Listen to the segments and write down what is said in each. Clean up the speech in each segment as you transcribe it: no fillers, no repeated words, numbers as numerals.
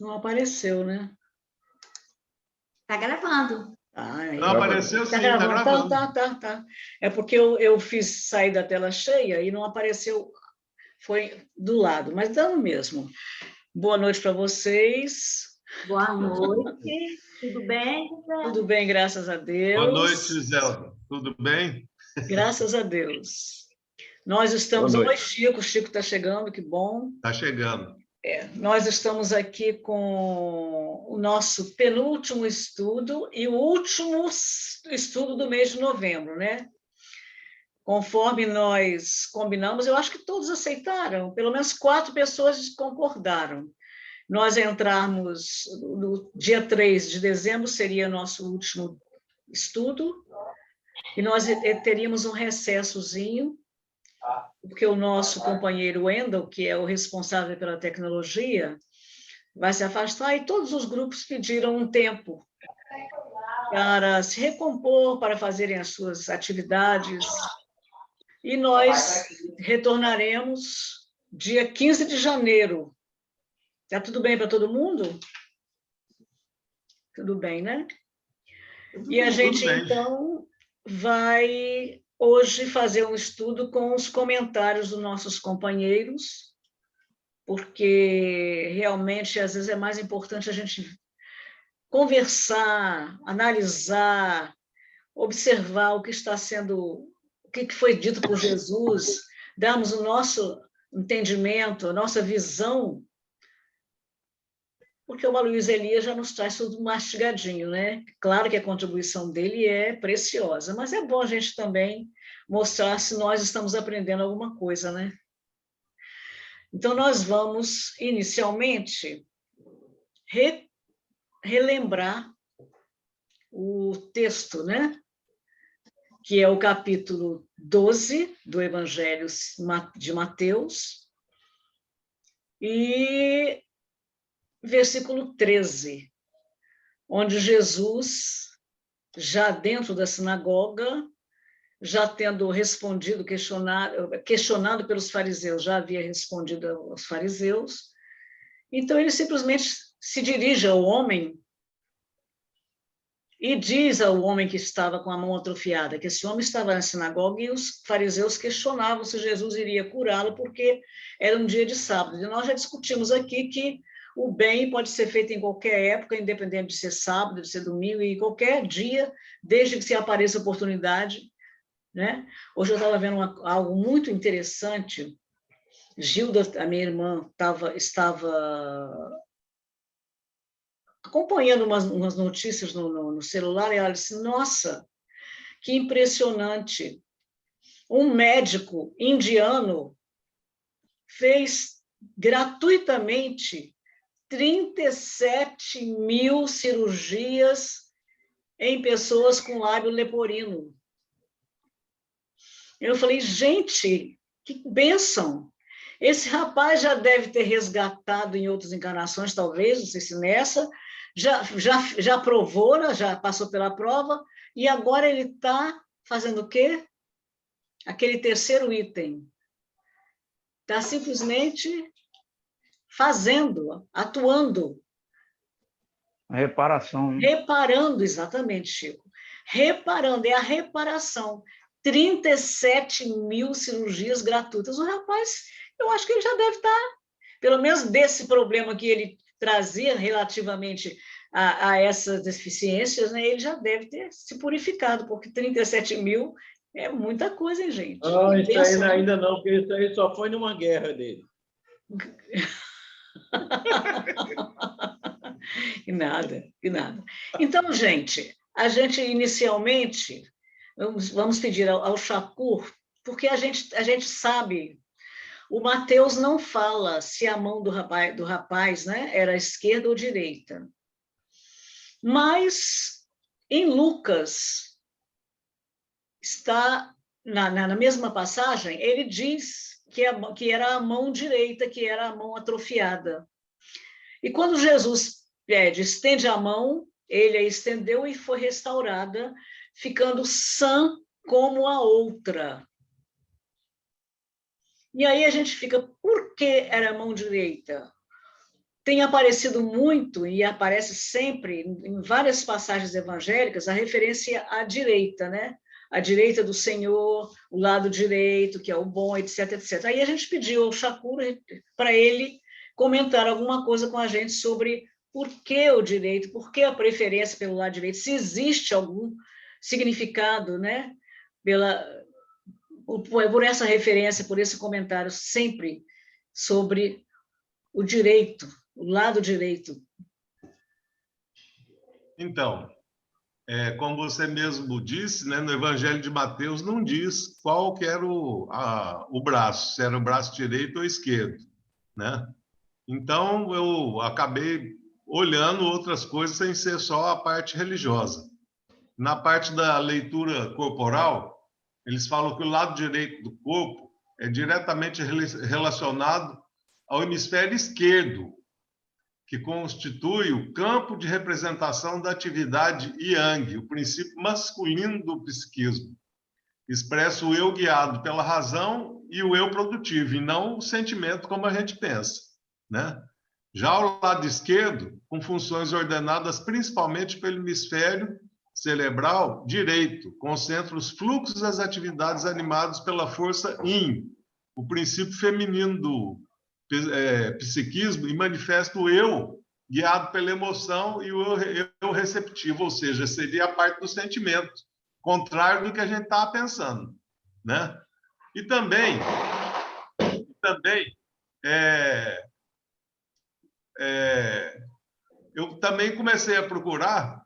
Não apareceu, né? Tá gravando. Não apareceu, sim, Tá está gravando? gravando. Tá. É porque eu fiz sair da tela cheia e não apareceu, foi do lado, mas dá o mesmo. Boa noite para vocês. Boa noite. Tudo bem, Gisele? Tudo bem, graças a Deus. Boa noite, Zelda. Tudo bem? Graças a Deus. Nós estamos... Oi, Chico. O Chico está chegando, que bom. Está chegando. Nós estamos aqui com o nosso penúltimo estudo e o último estudo do mês de novembro, né? Conforme nós combinamos, eu acho que todos aceitaram, pelo menos 4 pessoas concordaram. Nós entrarmos no dia 3 de dezembro, seria nosso último estudo, e nós teríamos um recessozinho, porque o nosso companheiro Wendel, que é o responsável pela tecnologia, vai se afastar, e todos os grupos pediram um tempo para se recompor, para fazerem as suas atividades, e nós retornaremos dia 15 de janeiro. Está tudo bem para todo mundo? Tudo bem, né? E a gente, então, vai hoje fazer um estudo com os comentários dos nossos companheiros, porque realmente, às vezes, é mais importante a gente conversar, analisar, observar o que está sendo, o que foi dito por Jesus, darmos o nosso entendimento, a nossa visão, porque o Aloysio Elias já nos traz tudo mastigadinho, né? Claro que a contribuição dele é preciosa, mas é bom a gente também mostrar se nós estamos aprendendo alguma coisa, né? Então, nós vamos, inicialmente, relembrar o texto, né? Que é o capítulo 12 do Evangelho de Mateus, e versículo 13, onde Jesus, já dentro da sinagoga, já tendo respondido, questionado pelos fariseus, já havia respondido aos fariseus, então ele simplesmente se dirige ao homem e diz ao homem que estava com a mão atrofiada que esse homem estava na sinagoga, e os fariseus questionavam se Jesus iria curá-lo, porque era um dia de sábado. E nós já discutimos aqui que o bem pode ser feito em qualquer época, independente de ser sábado, de ser domingo, e qualquer dia, desde que se apareça oportunidade, né? Hoje eu estava vendo algo muito interessante. Gilda, a minha irmã, estava acompanhando umas notícias no celular, e ela disse, nossa, que impressionante, um médico indiano fez gratuitamente 37 mil cirurgias em pessoas com lábio leporino. Eu falei, gente, que bênção! Esse rapaz já deve ter resgatado em outras encarnações, talvez, não sei se nessa, já provou, né? Já passou pela prova, e agora ele está fazendo o quê? Aquele terceiro item. Está simplesmente fazendo, atuando. A reparação. Reparando, exatamente, Chico. Reparando, é a reparação. 37 mil cirurgias gratuitas. O rapaz, eu acho que ele já deve estar, pelo menos desse problema que ele trazia relativamente a essas deficiências, né, ele já deve ter se purificado, porque 37 mil é muita coisa, hein, gente? Não, isso aí ainda não, porque isso aí só foi numa guerra dele. E nada. Então, gente, a gente inicialmente vamos pedir ao Chacur, porque a gente sabe, o Mateus não fala se a mão do rapaz, né, era esquerda ou direita. Mas em Lucas está na mesma passagem, ele diz que era a mão direita, que era a mão atrofiada. E quando Jesus estende a mão, ele a estendeu e foi restaurada, ficando sã como a outra. E aí a gente fica, por que era a mão direita? tem aparecido muito, e aparece sempre, em várias passagens evangélicas, a referência à direita, né? A direita do Senhor, o lado direito, que é o bom, etc, etc. Aí a gente pediu ao Chakura para ele comentar alguma coisa com a gente sobre por que o direito, por que a preferência pelo lado direito, se existe algum significado, né? Por essa referência, por esse comentário sempre sobre o direito, o lado direito. Então, como você mesmo disse, né, no Evangelho de Mateus não diz qual que era o braço, se era o braço direito ou esquerdo, né? Então, eu acabei olhando outras coisas sem ser só a parte religiosa. Na parte da leitura corporal, eles falam que o lado direito do corpo é diretamente relacionado ao hemisfério esquerdo, que constitui o campo de representação da atividade Yang, o princípio masculino do psiquismo. Expressa o eu guiado pela razão e o eu produtivo, e não o sentimento como a gente pensa, né? Já o lado esquerdo, com funções ordenadas principalmente pelo hemisfério cerebral direito, concentra os fluxos das atividades animados pela força Yin, o princípio feminino do psiquismo, e manifesta o eu guiado pela emoção e o eu receptivo, ou seja, seria a parte do sentimento, contrário do que a gente estava pensando, né? E também eu também comecei a procurar,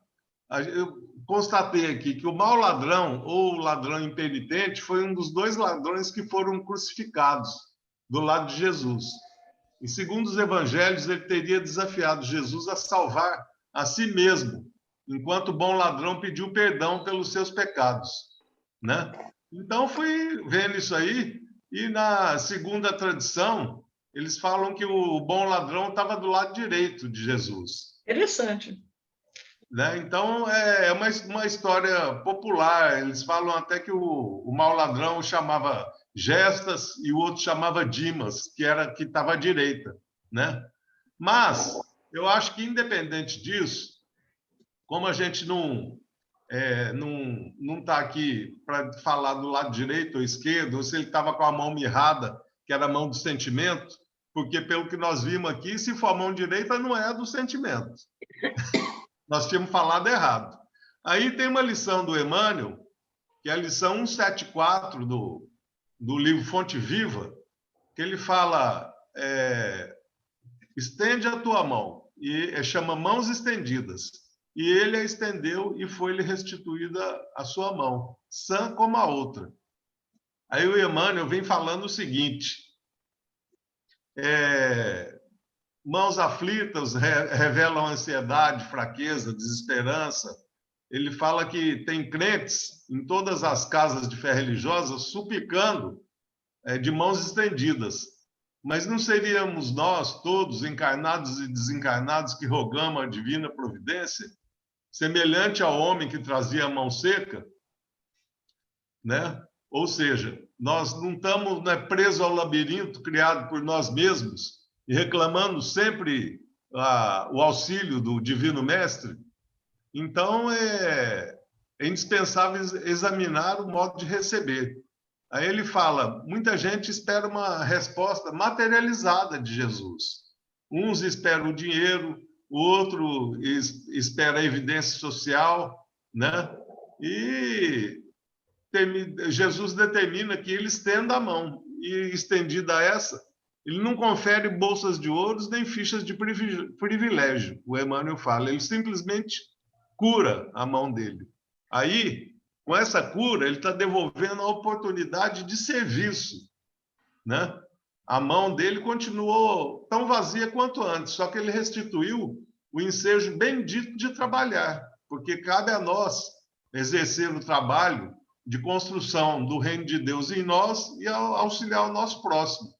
eu constatei aqui que o mau ladrão ou o ladrão impenitente foi um dos 2 ladrões que foram crucificados do lado de Jesus. E segundo os evangelhos, ele teria desafiado Jesus a salvar a si mesmo, enquanto o bom ladrão pediu perdão pelos seus pecados, né? Então, fui vendo isso aí, e na segunda tradição, eles falam que o bom ladrão estava do lado direito de Jesus. Interessante. Né? Então, é uma história popular. Eles falam até que o mau ladrão chamava Gestas e o outro chamava Dimas, que estava à direita, né? Mas eu acho que, independente disso, como a gente não está aqui para falar do lado direito ou esquerdo, ou se ele estava com a mão mirrada, que era a mão do sentimento, porque, pelo que nós vimos aqui, se for a mão direita, não é a do sentimento. Nós tínhamos falado errado. Aí tem uma lição do Emmanuel, que é a lição 174 do livro Fonte Viva, que ele fala, estende a tua mão, e chama mãos estendidas. E ele a estendeu e foi-lhe restituída a sua mão, sã como a outra. Aí o Emmanuel vem falando o seguinte, mãos aflitas revelam ansiedade, fraqueza, desesperança. Ele fala que tem crentes em todas as casas de fé religiosa suplicando de mãos estendidas. Mas não seríamos nós, todos, encarnados e desencarnados, que rogamos a divina providência, semelhante ao homem que trazia a mão seca, né? Ou seja, nós não estamos presos ao labirinto criado por nós mesmos e reclamando sempre o auxílio do Divino Mestre. Então, é indispensável examinar o modo de receber. Aí ele fala, muita gente espera uma resposta materializada de Jesus. Uns esperam o dinheiro, o outro espera a evidência social, né? E Jesus determina que ele estenda a mão. E estendida essa, ele não confere bolsas de ouros nem fichas de privilégio, o Emmanuel fala. Ele simplesmente cura a mão dele. Aí, com essa cura, ele está devolvendo a oportunidade de serviço, né? A mão dele continuou tão vazia quanto antes, só que ele restituiu o ensejo bendito de trabalhar, porque cabe a nós exercer o trabalho de construção do reino de Deus em nós e auxiliar o nosso próximo.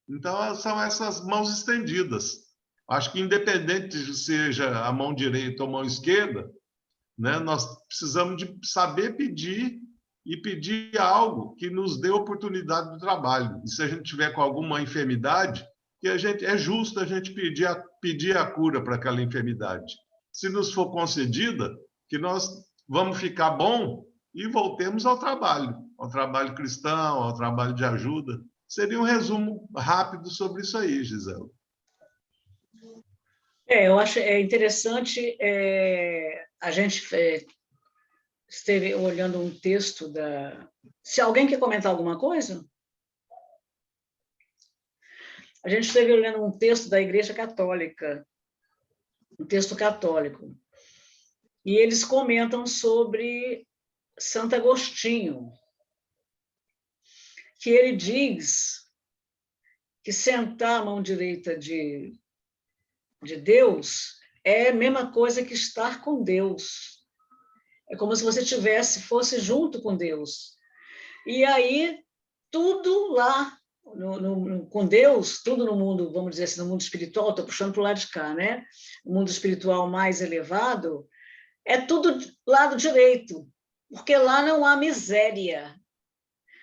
Então, são essas mãos estendidas. Acho que, independente de seja a mão direita ou a mão esquerda, né, nós precisamos de saber pedir e pedir algo que nos dê oportunidade do trabalho. E se a gente tiver com alguma enfermidade, que é justo a gente pedir a cura para aquela enfermidade. Se nos for concedida, que nós vamos ficar bom e voltemos ao trabalho cristão, ao trabalho de ajuda. Seria um resumo rápido sobre isso aí, Gisela. Eu acho interessante, a gente esteve olhando um texto da... Se alguém quer comentar alguma coisa? A gente esteve olhando um texto da Igreja Católica, um texto católico, e eles comentam sobre Santo Agostinho, que ele diz que sentar a mão direita de Deus é a mesma coisa que estar com Deus. É como se você fosse junto com Deus. E aí, tudo lá, com Deus, tudo no mundo, vamos dizer assim, no mundo espiritual, estou puxando para o lado de cá, né? O mundo espiritual mais elevado, é tudo lado direito, porque lá não há miséria,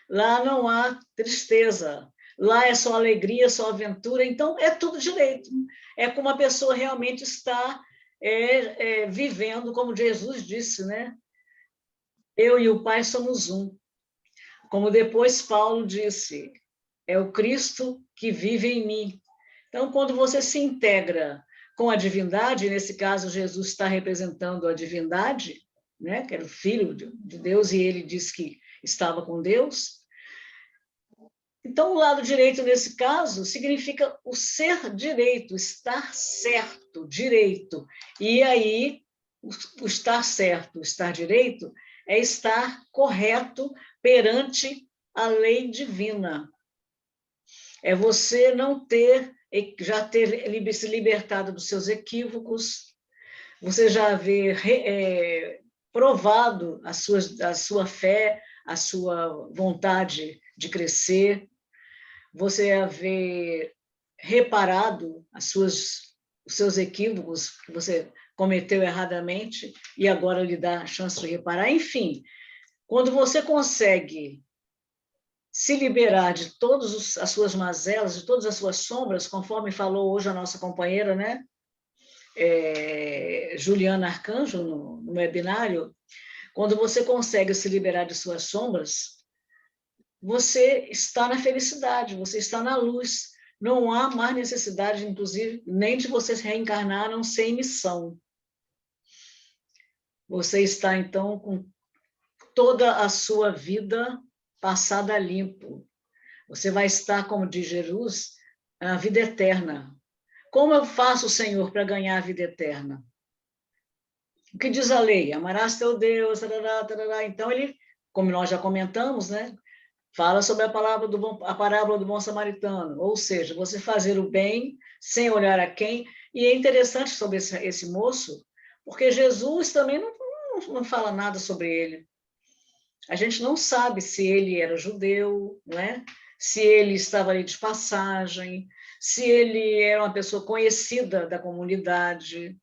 lá não há tristeza, lá é só alegria, só aventura, então é tudo direito. É como a pessoa realmente está vivendo, como Jesus disse, né? Eu e o Pai somos um. Como depois Paulo disse, é o Cristo que vive em mim. Então, quando você se integra com a divindade, nesse caso, Jesus está representando a divindade, né? Que era o Filho de Deus, e ele disse que estava com Deus. Então, o lado direito, nesse caso, significa o ser direito, estar certo, direito. E aí, o estar certo, estar direito, é estar correto perante a lei divina. É você não já ter se libertado dos seus equívocos, você já haver provado a sua fé, a sua vontade de crescer, você haver reparado os seus equívocos que você cometeu erradamente e agora lhe dá a chance de reparar. Enfim, quando você consegue se liberar de todas as suas mazelas, de todas as suas sombras, conforme falou hoje a nossa companheira, né? Juliana Arcanjo, no webinário, quando você consegue se liberar de suas sombras, você está na felicidade, você está na luz. Não há mais necessidade, inclusive, nem de você reencarnar, a não ser em missão. Você está, então, com toda a sua vida passada limpo. Você vai estar, como diz Jesus, a vida eterna. Como eu faço, Senhor, para ganhar a vida eterna? O que diz a lei? Amarás teu Deus, tarará, tarará. Então, ele, como nós já comentamos, né? Fala sobre a parábola do bom samaritano, ou seja, você fazer o bem sem olhar a quem. E é interessante sobre esse moço, porque Jesus também não fala nada sobre ele. A gente não sabe se ele era judeu, né? Se ele estava ali de passagem, se ele era uma pessoa conhecida da comunidade.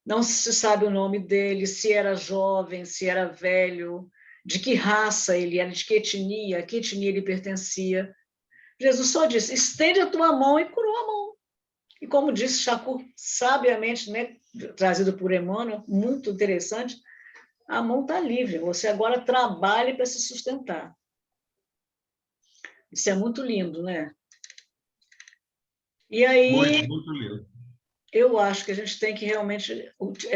Não se sabe o nome dele, se era jovem, se era velho, de que raça ele era, de que etnia, a que etnia ele pertencia. Jesus só disse, estende a tua mão, e curou a mão. E como disse Chacu, sabiamente, né, trazido por Emmanuel, muito interessante, a mão está livre, você agora trabalha para se sustentar. Isso é muito lindo, né? E aí, muito lindo. Eu acho que a gente tem que realmente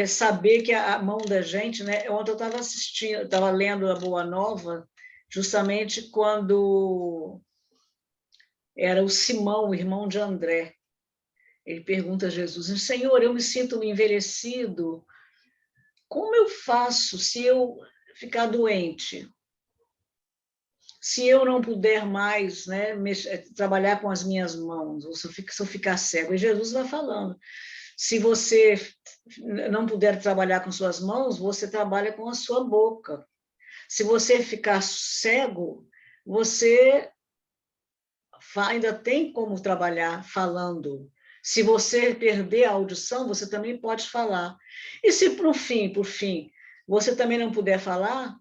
saber que a mão da gente, né? Ontem eu estava lendo a Boa Nova, justamente quando era o Simão, o irmão de André. Ele pergunta a Jesus, Senhor, eu me sinto envelhecido, como eu faço se eu ficar doente? Se eu não puder mais, né, trabalhar com as minhas mãos, ou se eu ficar cego? E Jesus vai falando, se você não puder trabalhar com suas mãos, você trabalha com a sua boca. Se você ficar cego, você ainda tem como trabalhar falando. Se você perder a audição, você também pode falar. E se, por fim, você também não puder falar,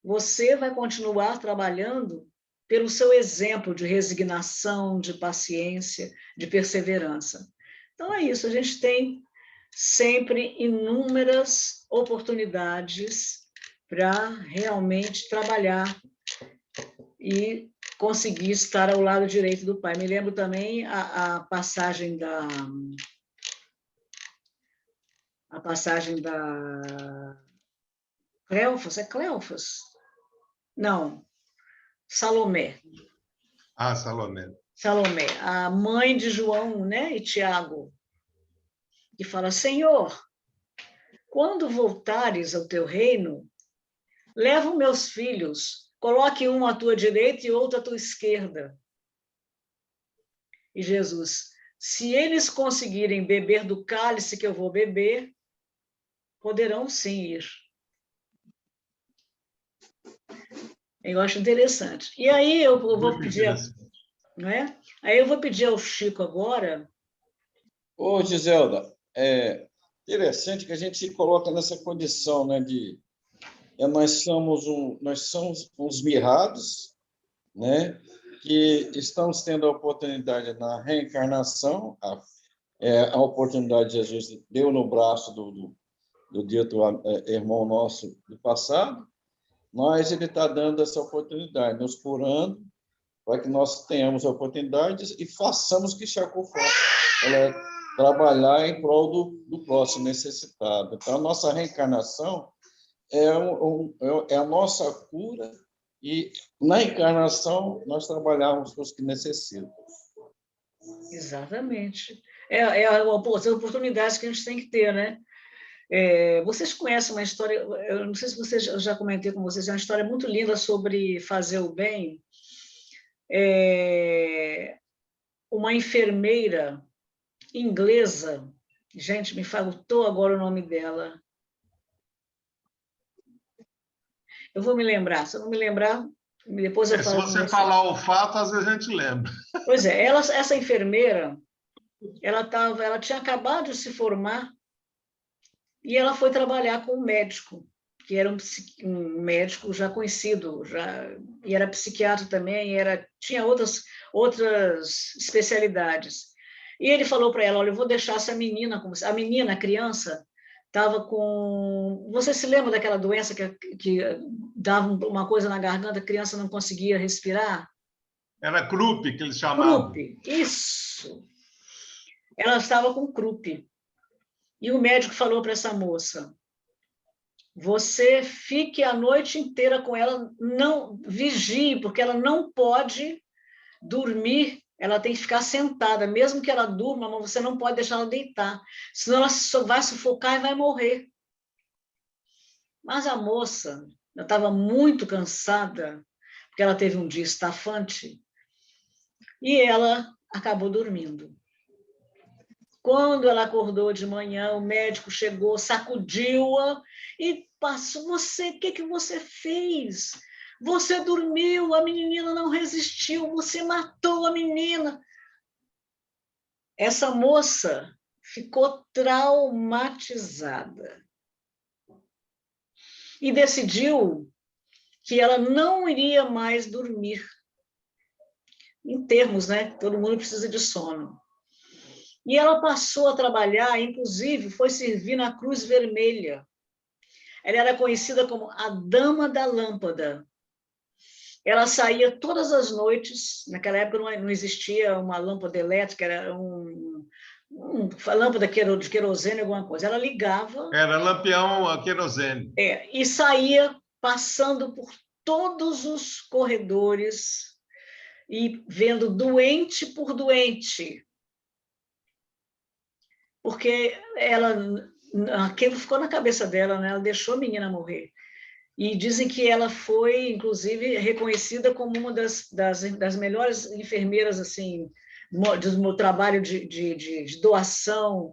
você vai continuar trabalhando pelo seu exemplo de resignação, de paciência, de perseverança. Então, é isso, a gente tem sempre inúmeras oportunidades para realmente trabalhar e conseguir estar ao lado direito do Pai. Me lembro também a passagem da Cleófas, é Cleófas? Não, Salomé. Ah, Salomé. Salomé, a mãe de João, né, e Tiago, que fala: Senhor, quando voltares ao teu reino, leva os meus filhos, coloque um à tua direita e outro à tua esquerda. E Jesus: se eles conseguirem beber do cálice que eu vou beber, poderão sim ir. Eu acho interessante. E aí eu vou pedir, não é? Aí eu vou pedir ao Chico agora. Ô, Giselda, é interessante que a gente se coloca nessa condição, né, nós somos uns mirrados, né, que estamos tendo a oportunidade na reencarnação, a oportunidade Jesus deu no braço do dito irmão nosso do passado, mas ele está dando essa oportunidade, nos curando, para que nós tenhamos oportunidades e façamos que Chacô faça, trabalhar em prol do próximo necessitado. Então, a nossa reencarnação é a nossa cura, e na encarnação nós trabalhamos com os que necessitam. Exatamente. É as oportunidades que a gente tem que ter, né? Vocês conhecem uma história, eu não sei se eu já comentei com vocês, é uma história muito linda sobre fazer o bem. Uma enfermeira inglesa, gente, me faltou agora o nome dela. Eu vou me lembrar, se eu não me lembrar, depois eu falo. Se você falar o fato, às vezes a gente lembra. Pois é, essa enfermeira, ela tinha acabado de se formar e ela foi trabalhar com um médico, que era um médico já conhecido, e era psiquiatra também, tinha outras especialidades. E ele falou para ela: olha, eu vou deixar essa menina, a criança, estava com... Você se lembra daquela doença que dava uma coisa na garganta, a criança não conseguia respirar? Era Krupp, que eles chamavam. Krupp, isso. Ela estava com Krupp. E o médico falou para essa moça: você fique a noite inteira com ela, não vigie, porque ela não pode dormir, ela tem que ficar sentada, mesmo que ela durma, mas você não pode deixar ela deitar, senão ela só vai sufocar e vai morrer. Mas a moça estava muito cansada, porque ela teve um dia estafante, e ela acabou dormindo. Quando ela acordou de manhã, o médico chegou, sacudiu-a e passou: o que você fez? Você dormiu, a menina não resistiu, você matou a menina. Essa moça ficou traumatizada e decidiu que ela não iria mais dormir. Em termos, né? Todo mundo precisa de sono. E ela passou a trabalhar, inclusive foi servir na Cruz Vermelha. Ela era conhecida como a Dama da Lâmpada. Ela saía todas as noites, naquela época não existia uma lâmpada elétrica, era uma lâmpada de querosene, alguma coisa. Ela ligava... Era lampião a querosene. E saía passando por todos os corredores e vendo doente por doente, porque aquilo ficou na cabeça dela, né? Ela deixou a menina morrer. E dizem que ela foi, inclusive, reconhecida como uma das melhores enfermeiras, assim, do trabalho de doação,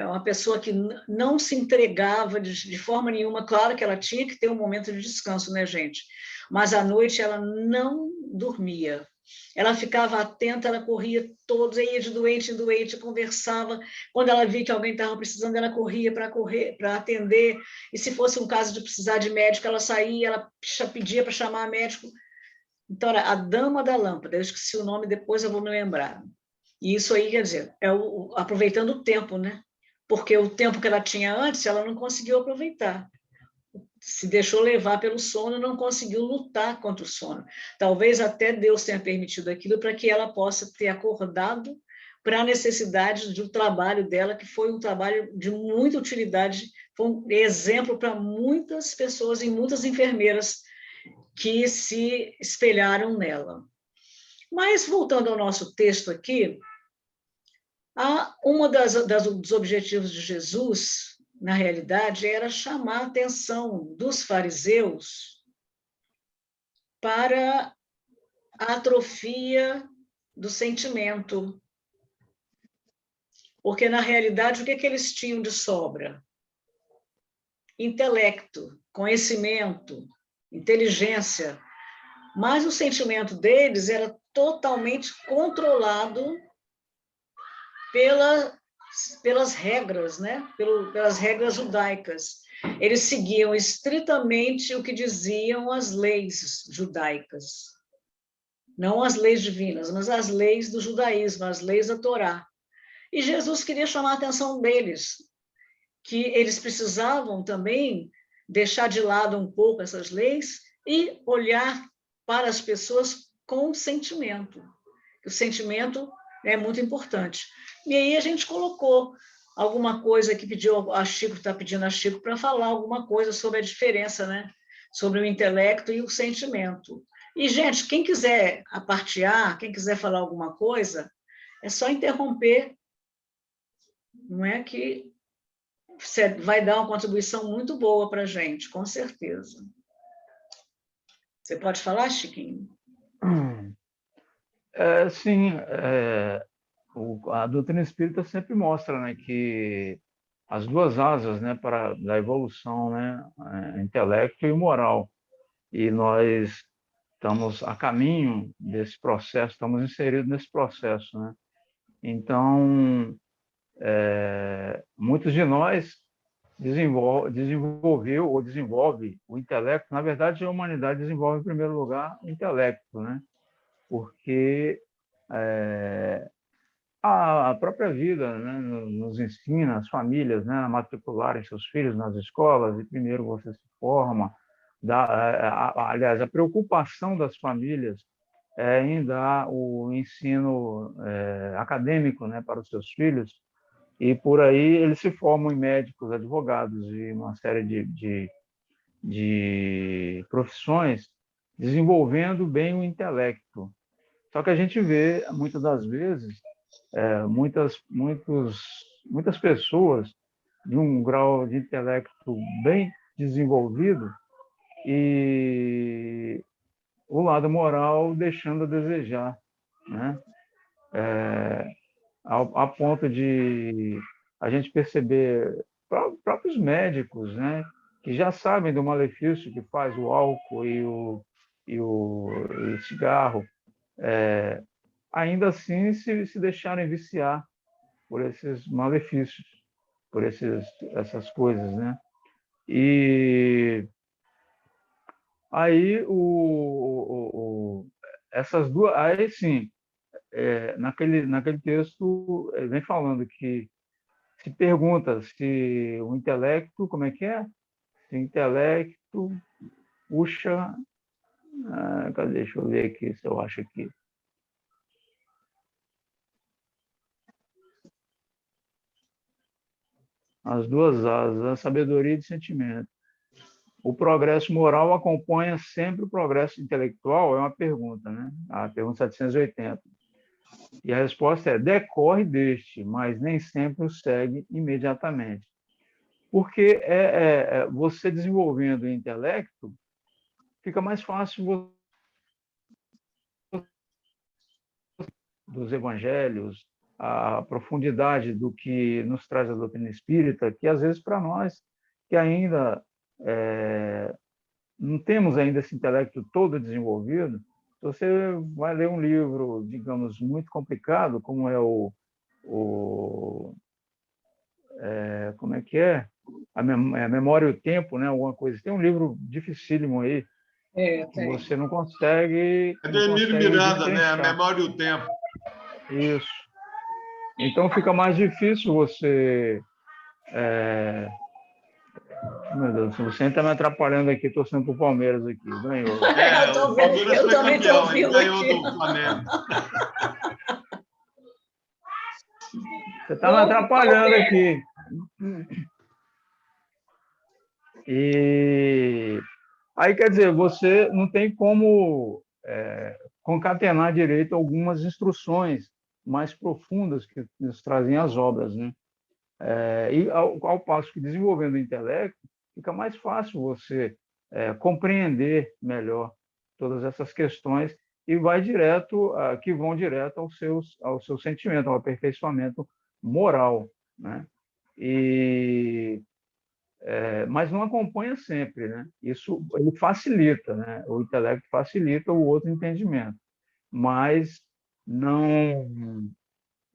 uma pessoa que não se entregava de forma nenhuma. Claro que ela tinha que ter um momento de descanso, né, gente? Mas à noite ela não dormia. Ela ficava atenta, ela corria todos, ia de doente em doente, conversava. Quando ela via que alguém estava precisando, ela corria para atender. E se fosse um caso de precisar de médico, ela saía, ela pedia para chamar médico. Então, era a Dama da Lâmpada. Eu esqueci o nome, depois eu vou me lembrar. E isso aí, quer dizer, aproveitando o tempo, né? Porque o tempo que ela tinha antes, ela não conseguiu aproveitar. Se deixou levar pelo sono, não conseguiu lutar contra o sono. Talvez até Deus tenha permitido aquilo para que ela possa ter acordado para a necessidade do trabalho dela, que foi um trabalho de muita utilidade, foi um exemplo para muitas pessoas e muitas enfermeiras que se espelharam nela. Mas, voltando ao nosso texto aqui, uma dos objetivos de Jesus, na realidade, era chamar a atenção dos fariseus para a atrofia do sentimento. Porque, na realidade, o que eles tinham de sobra? Intelecto, conhecimento, inteligência. Mas o sentimento deles era totalmente controlado pelas regras, né? Pelas regras judaicas. Eles seguiam estritamente o que diziam as leis judaicas. Não as leis divinas, mas as leis do judaísmo, as leis da Torá. E Jesus queria chamar a atenção deles, que eles precisavam também deixar de lado um pouco essas leis e olhar para as pessoas com sentimento. O sentimento é muito importante. E aí a gente colocou alguma coisa que pediu a Chico, está pedindo a Chico para falar alguma coisa sobre a diferença, né? Sobre o intelecto e o sentimento. E, gente, quem quiser apartear, quem quiser falar alguma coisa, é só interromper, não é que você vai dar uma contribuição muito boa para a gente, com certeza. Você pode falar, Chiquinho? Sim, a doutrina espírita sempre mostra, né, que as duas asas, né, da evolução, né, intelecto e moral. E nós estamos a caminho desse processo, estamos inseridos nesse processo, né? Então, muitos de nós desenvolveu ou desenvolve o intelecto. Na verdade, a humanidade desenvolve em primeiro lugar o intelecto, né? Porque a própria vida, né, nos ensina, as famílias, né, a matricularem seus filhos nas escolas, e primeiro você se forma. Aliás, a preocupação das famílias é em dar o ensino acadêmico, né, para os seus filhos, e por aí eles se formam em médicos, advogados e uma série de profissões, desenvolvendo bem o intelecto. Só que a gente vê, muitas das vezes, muitas pessoas de um grau de intelecto bem desenvolvido e o lado moral deixando a desejar, né? A ponto de a gente perceber próprios médicos, né, que já sabem do malefício que faz o álcool e o cigarro, ainda assim se deixarem viciar por esses malefícios, por essas coisas, né? E aí essas duas, aí sim, naquele texto vem falando que se pergunta se o intelecto, como é que é? Se o intelecto puxa, deixa eu ver aqui se eu acho aqui. As duas asas, a sabedoria e o sentimento. O progresso moral acompanha sempre o progresso intelectual? É uma pergunta, né? A pergunta 780. E a resposta é: decorre deste, mas nem sempre o segue imediatamente. Porque você desenvolvendo o intelecto, fica mais fácil dos evangelhos, a profundidade do que nos traz a doutrina espírita, que às vezes para nós, que ainda não temos ainda esse intelecto todo desenvolvido, se você vai ler um livro, digamos, muito complicado, como é como é que é? A Memória e o Tempo, né? Alguma coisa. Tem um livro dificílimo aí, Tem. você não consegue, É do não Emílio consegue Miranda, né? A diferenciar. memória e o tempo. Isso. Então fica mais difícil você. Meu Deus, você está me atrapalhando aqui, torcendo para o Palmeiras aqui. Ganhou. É, o Palmeiras Eu foi também estou campeão, ele ouvindo ganhou aqui. do Flamengo. Você está me Gol do atrapalhando Palmeiras. aqui. E aí, quer dizer, você não tem como concatenar direito algumas instruções mais profundas que nos trazem as obras, né? E ao passo que desenvolvendo o intelecto, fica mais fácil você compreender melhor todas essas questões e que vão direto ao seu sentimento, ao aperfeiçoamento moral, né? Mas não acompanha sempre, né? Isso ele facilita, né? O intelecto facilita o outro entendimento, mas não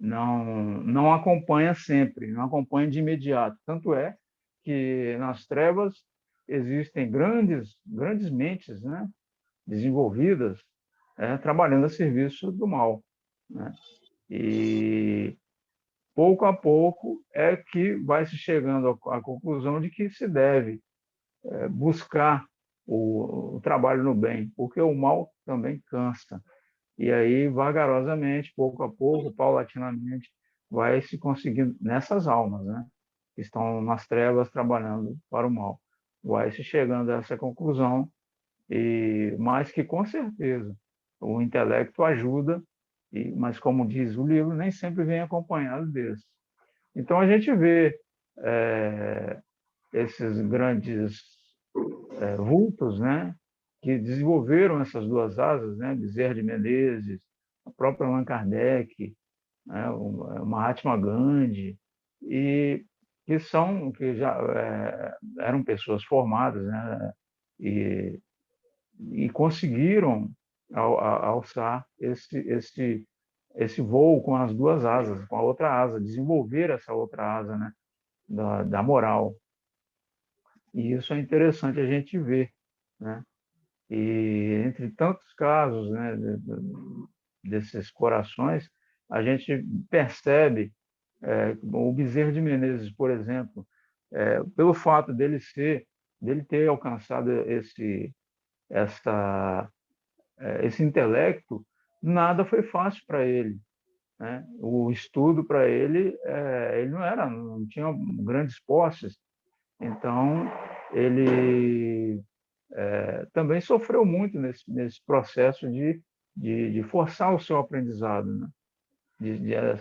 não acompanha sempre, não acompanha de imediato. Tanto é que nas trevas existem grandes mentes, né, desenvolvidas, trabalhando a serviço do mal, né? E pouco a pouco é que vai se chegando à conclusão de que se deve buscar o trabalho no bem, porque o mal também cansa. E aí, vagarosamente, pouco a pouco, paulatinamente, vai se conseguindo nessas almas, né, que estão nas trevas trabalhando para o mal. Vai se chegando a essa conclusão, mas que, com certeza, o intelecto ajuda, mas, como diz o livro, nem sempre vem acompanhado desse. Então, a gente vê esses grandes vultos, né, que desenvolveram essas duas asas, né, Bezerra de Menezes, a própria Allan Kardec, né, o Mahatma Gandhi, e que já eram pessoas formadas, né, e, e conseguiram alçar esse voo com as duas asas, com a outra asa, desenvolver essa outra asa, né, da moral. E isso é interessante a gente ver, né? E entre tantos casos, né, desses corações, a gente percebe o Bezerra de Menezes, por exemplo, pelo fato dele ter alcançado essa, esse intelecto, nada foi fácil para ele, né? O estudo para ele, ele não tinha grandes posses, então ele também sofreu muito nesse processo de forçar o seu aprendizado, né?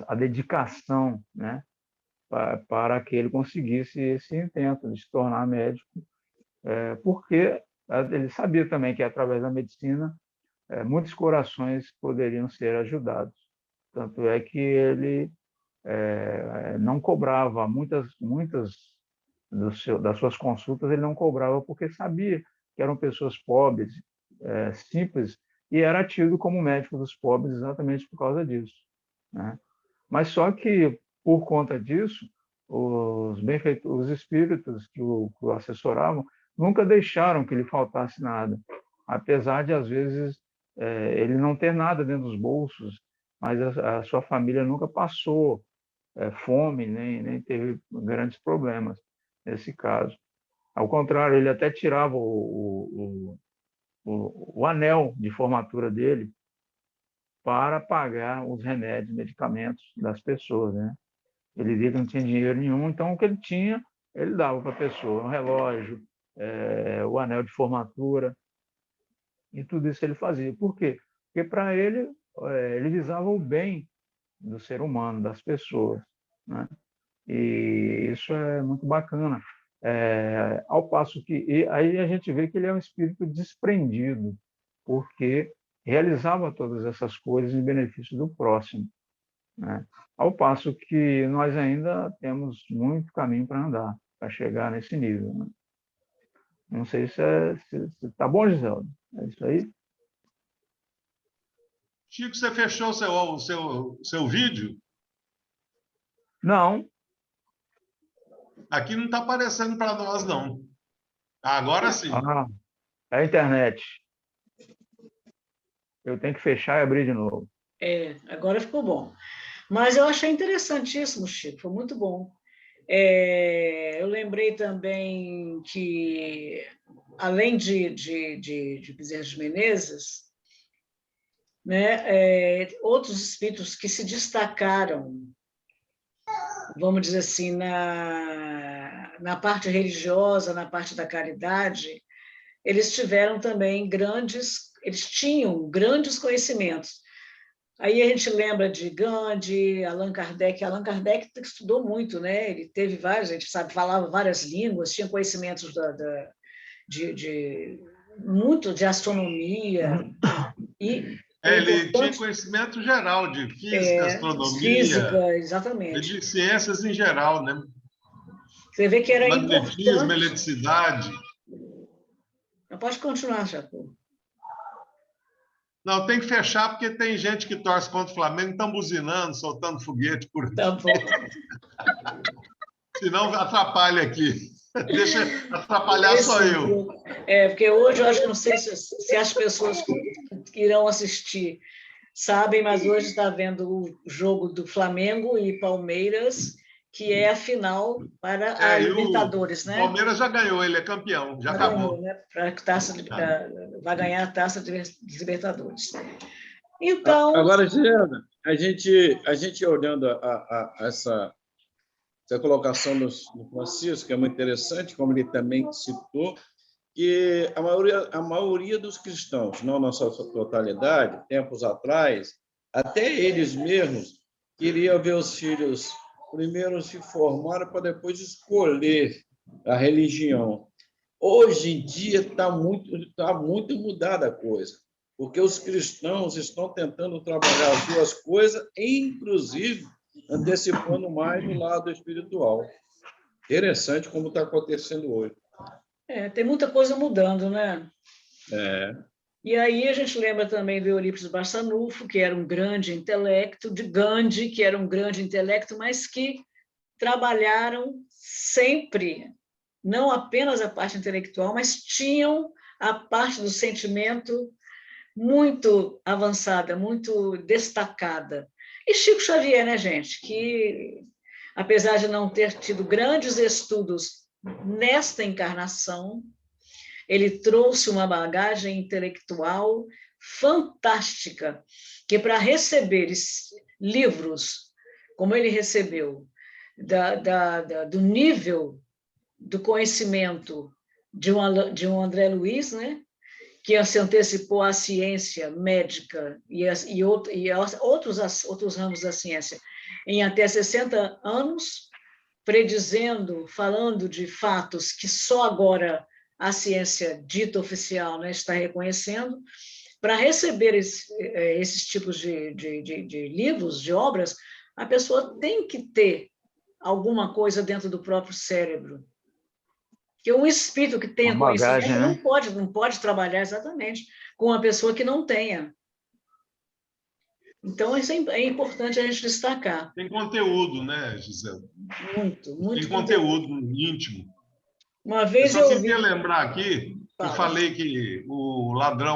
A dedicação, né? Para que ele conseguisse esse intento de se tornar médico, porque ele sabia também que, através da medicina, muitos corações poderiam ser ajudados. Tanto é que ele não cobrava muitas das suas consultas, ele não cobrava porque sabia que eram pessoas pobres, simples, e era tido como médico dos pobres exatamente por causa disso, né? Mas só que, por conta disso, os espíritos que o assessoravam nunca deixaram que lhe faltasse nada, apesar de, às vezes, ele não ter nada dentro dos bolsos, mas a sua família nunca passou fome, nem teve grandes problemas nesse caso. Ao contrário, ele até tirava o anel de formatura dele para pagar os remédios, medicamentos das pessoas, né? Ele via que não tinha dinheiro nenhum, então o que ele tinha, ele dava para a pessoa, um relógio, o anel de formatura, e tudo isso ele fazia. Por quê? Porque para ele, ele visava o bem do ser humano, das pessoas, né? E isso é muito bacana. Ao passo que aí a gente vê que ele é um espírito desprendido, porque realizava todas essas coisas em benefício do próximo, né? Ao passo que nós ainda temos muito caminho para andar, para chegar nesse nível, né? Não sei se tá bom, Giselda. É isso aí? Chico, você fechou seu vídeo? Não. Aqui não está aparecendo para nós, não. Agora sim. É a internet. Eu tenho que fechar e abrir de novo. Agora ficou bom. Mas eu achei interessantíssimo, Chico, foi muito bom. Eu lembrei também que, além de Bezerra de Menezes, né, outros espíritos que se destacaram, vamos dizer assim, na parte religiosa, na parte da caridade, eles tiveram também eles tinham grandes conhecimentos. Aí a gente lembra de Gandhi, Allan Kardec. Allan Kardec estudou muito, né? Ele teve vários, a gente sabe, falava várias línguas, tinha conhecimentos muito de astronomia. E Ele tinha conhecimento geral de física, astronomia, física, exatamente. de ciências em geral, né? Você vê que era magnetismo, importante. eletricidade. Não pode continuar, Jacob. Não, tem que fechar, porque tem gente que torce contra o Flamengo, estão buzinando, soltando foguete por aqui. Tá bom. Senão atrapalha aqui. Deixa atrapalhar só eu. Porque hoje eu acho que não sei se as pessoas que irão assistir sabem, mas hoje está vendo o jogo do Flamengo e Palmeiras, que é a final para a Libertadores, né? O Palmeiras já ganhou, ele é campeão, já acabou. Ganhou, né? Vai ganhar a taça de Libertadores. Então. Agora, Gerda, a gente olhando essa colocação do Francisco, que é muito interessante, como ele também citou, que a maioria dos cristãos, não na sua totalidade, tempos atrás, até eles mesmos queriam ver os filhos primeiro se formarem para depois escolher a religião. Hoje em dia está muito mudada a coisa, porque os cristãos estão tentando trabalhar as duas coisas, inclusive antecipando mais o lado espiritual. Interessante como está acontecendo hoje. Tem muita coisa mudando, né? E aí a gente lembra também do Eurípides Barçanufo, que era um grande intelecto, de Gandhi, que era um grande intelecto, mas que trabalharam sempre, não apenas a parte intelectual, mas tinham a parte do sentimento muito avançada, muito destacada. E Chico Xavier, né, gente, que apesar de não ter tido grandes estudos nesta encarnação, ele trouxe uma bagagem intelectual fantástica, que para receber livros, como ele recebeu, do nível do conhecimento de um André Luiz, né, que se antecipou à ciência médica e outros ramos da ciência em até 60 anos, predizendo, falando de fatos que só agora a ciência dita oficial, né, está reconhecendo. Para receber esses tipos de livros, de obras, a pessoa tem que ter alguma coisa dentro do próprio cérebro. Que um espírito que tenha conhecimento, né? não pode trabalhar exatamente com uma pessoa que não tenha. Então, isso é importante a gente destacar. Tem conteúdo, né, Gisela? Muito Tem conteúdo íntimo. Uma vez eu só queria lembrar aqui, eu falei que o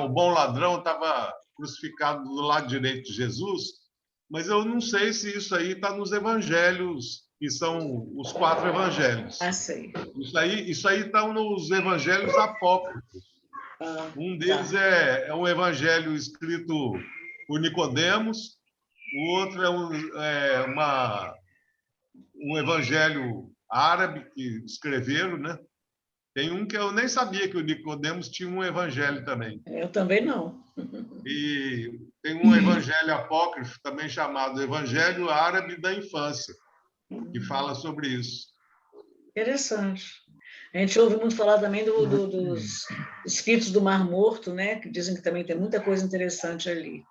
bom ladrão, estava crucificado do lado direito de Jesus, mas eu não sei se isso aí está nos evangelhos, que são os 4 evangelhos. Sei. Isso aí está nos evangelhos apócrifos. Um deles é um evangelho escrito por Nicodemos, o outro é um evangelho árabe que escreveram, né? Tem um que eu nem sabia que o Nicodemos tinha um evangelho também. Eu também não. E tem um evangelho apócrifo também chamado Evangelho Árabe da Infância, que fala sobre isso. Interessante. A gente ouve muito falar também dos escritos do Mar Morto, né? Que dizem que também tem muita coisa interessante ali.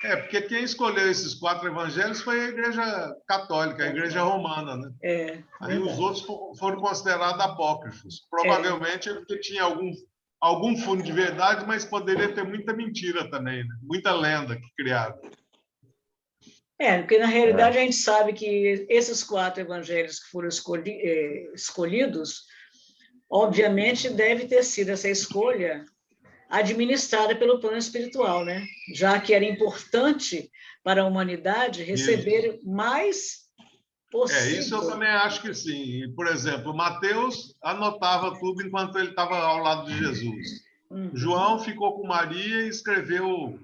Porque quem escolheu esses 4 evangelhos foi a Igreja Católica, a Igreja Romana, né? Aí os outros foram considerados apócrifos. Provavelmente porque tinha algum fundo de verdade, mas poderia ter muita mentira também, né? Muita lenda que criaram. Porque na realidade a gente sabe que esses 4 evangelhos que foram escolhidos, obviamente deve ter sido essa escolha administrada pelo plano espiritual, né? Já que era importante para a humanidade receber mais possível. Isso eu também acho que sim. Por exemplo, Mateus anotava tudo enquanto ele estava ao lado de Jesus. João ficou com Maria e escreveu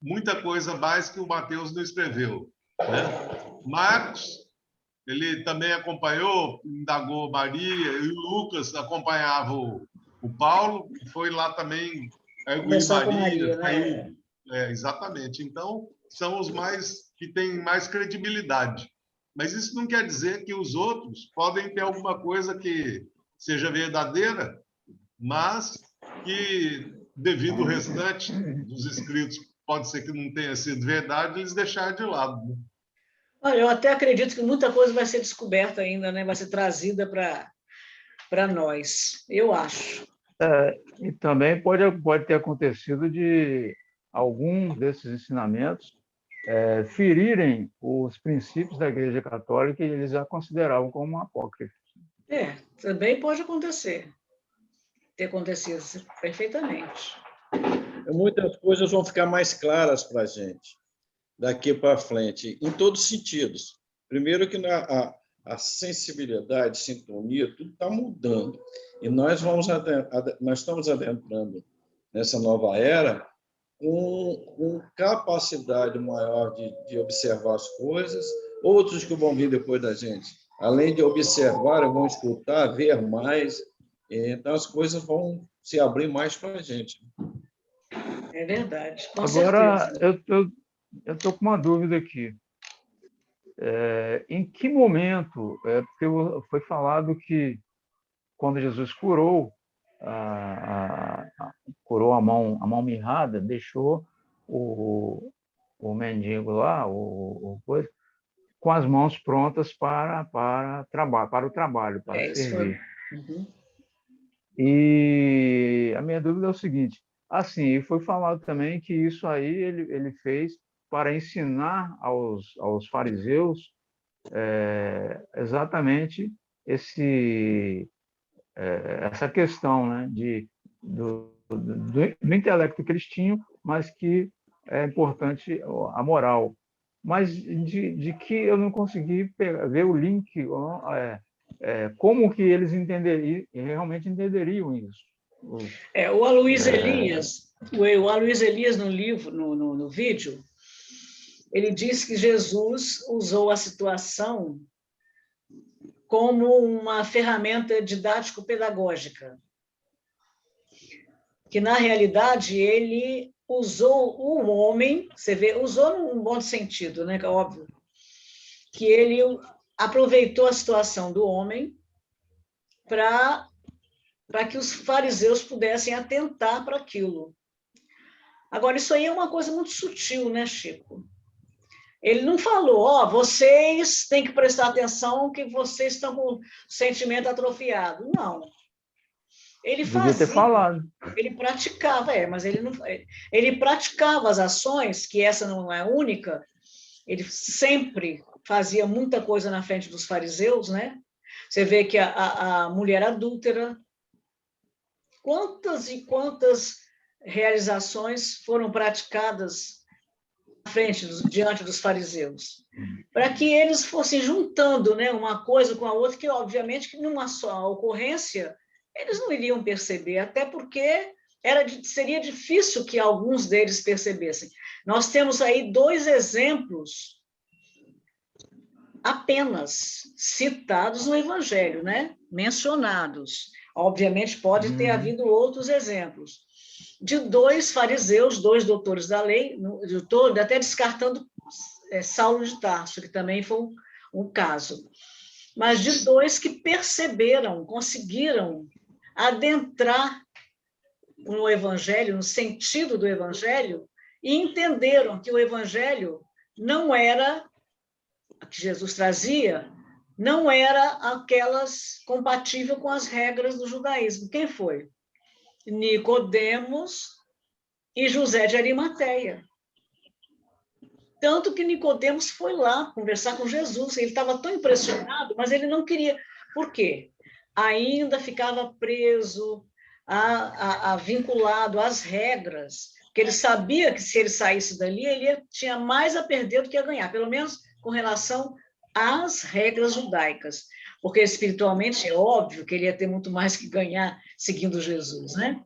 muita coisa mais que o Mateus não escreveu, né? Marcos, ele também acompanhou, indagou Maria, e o Lucas acompanhava o Paulo, que foi lá também Conversar com Maria, né? Exatamente. Então, são os mais que têm mais credibilidade. Mas isso não quer dizer que os outros podem ter alguma coisa que seja verdadeira, mas que, devido ao restante dos escritos, pode ser que não tenha sido verdade, eles deixaram de lado. Né? Olha, eu até acredito que muita coisa vai ser descoberta ainda, né? Vai ser trazida para nós, eu acho. E também pode ter acontecido de alguns desses ensinamentos ferirem os princípios da Igreja Católica e eles já consideravam como apócrifos. Também pode acontecer. Ter acontecido perfeitamente. Muitas coisas vão ficar mais claras para a gente daqui para frente, em todos os sentidos. Primeiro que a sensibilidade, sintonia, tudo está mudando. E nós estamos adentrando nessa nova era com capacidade maior de observar as coisas. Outros que vão vir depois da gente, além de observar, vão escutar, ver mais. Então, as coisas vão se abrir mais para a gente. É verdade. Agora, eu estou com uma dúvida aqui. Em que momento, porque foi falado que quando Jesus curou curou a mão mirrada, deixou o mendigo lá, coisa, com as mãos prontas para o trabalho, para servir. E a minha dúvida é o seguinte, assim, foi falado também que isso aí ele fez para ensinar aos fariseus exatamente essa questão, né, do intelecto que eles tinham, mas que é importante a moral. Mas de que eu não consegui ver o link, como que eles realmente entenderiam isso. O Aloysio Elias, no livro, no vídeo, ele diz que Jesus usou a situação como uma ferramenta didático-pedagógica, que, na realidade, ele usou o homem, você vê, usou num bom sentido, né, que é óbvio, que ele aproveitou a situação do homem para que os fariseus pudessem atentar para aquilo. Agora, isso aí é uma coisa muito sutil, né, Chico? Ele não falou, vocês têm que prestar atenção que vocês estão com o sentimento atrofiado. Não. Ele fazia. Devia ter falado. Ele praticava, mas ele praticava as ações, que essa não é única, ele sempre fazia muita coisa na frente dos fariseus, né? Você vê que a mulher adúltera, quantas e quantas realizações foram praticadas diante dos fariseus, para que eles fossem juntando, né, uma coisa com a outra, que obviamente que numa só ocorrência eles não iriam perceber, até porque seria difícil que alguns deles percebessem. Nós temos aí 2 exemplos apenas citados no Evangelho, né, mencionados. Obviamente pode ter havido outros exemplos de 2 fariseus, 2 doutores da lei, até descartando Saulo de Tarso, que também foi um caso, mas de 2 que perceberam, conseguiram adentrar no Evangelho, no sentido do Evangelho, e entenderam que o Evangelho não era, que Jesus trazia, não era aquelas compatível com as regras do judaísmo. Quem foi? Nicodemos e José de Arimateia. Tanto que Nicodemos foi lá conversar com Jesus. Ele estava tão impressionado, mas ele não queria. Por quê? Ainda ficava preso vinculado às regras, porque ele sabia que se ele saísse dali, tinha mais a perder do que a ganhar, pelo menos com relação às regras judaicas, porque espiritualmente é óbvio que ele ia ter muito mais que ganhar seguindo Jesus, né?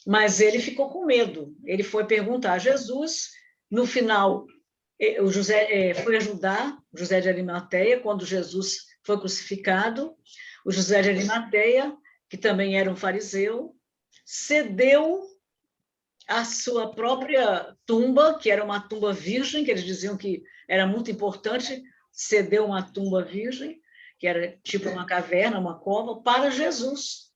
Mas ele ficou com medo, ele foi perguntar a Jesus, no final, o José foi ajudar o José de Arimateia, quando Jesus foi crucificado, o José de Arimateia, que também era um fariseu, cedeu a sua própria tumba, que era uma tumba virgem, que eles diziam que era muito importante, cedeu uma tumba virgem, que era tipo uma caverna, uma cova, para Jesus.